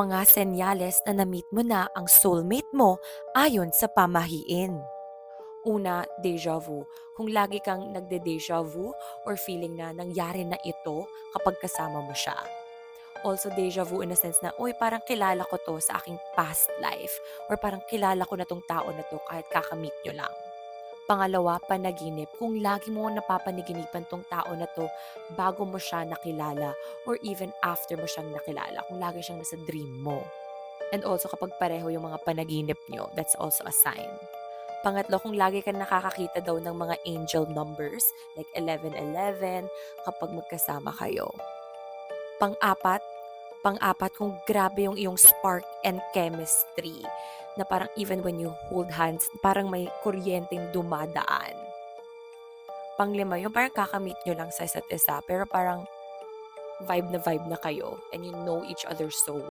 Mga senyales na na-meet mo na ang soulmate mo ayon sa pamahiin. Una, deja vu. Kung lagi kang nagde-deja vu or feeling na nangyari na ito kapag kasama mo siya. Also, deja vu in a sense na, uy, parang kilala ko to sa aking past life or parang kilala ko na tong tao na to kahit kakamit nyo lang. Pangalawa, panaginip. Kung lagi mo napapanaginipan tong tao na to bago mo siya nakilala or even after mo siyang nakilala, kung lagi siyang nasa dream mo. And also kapag pareho yung mga panaginip nyo, that's also a sign. Pangatlo, kung lagi ka nakakakita daw ng mga angel numbers like 1111 kapag magkasama kayo. Pang-apat, pang-apat kung grabe yung iyong spark and chemistry na parang even when you hold hands, parang may kuryenteng dumadaan. Panglima, yung parang kakamit nyo lang sa isa't isa pero parang vibe na kayo and you know each other so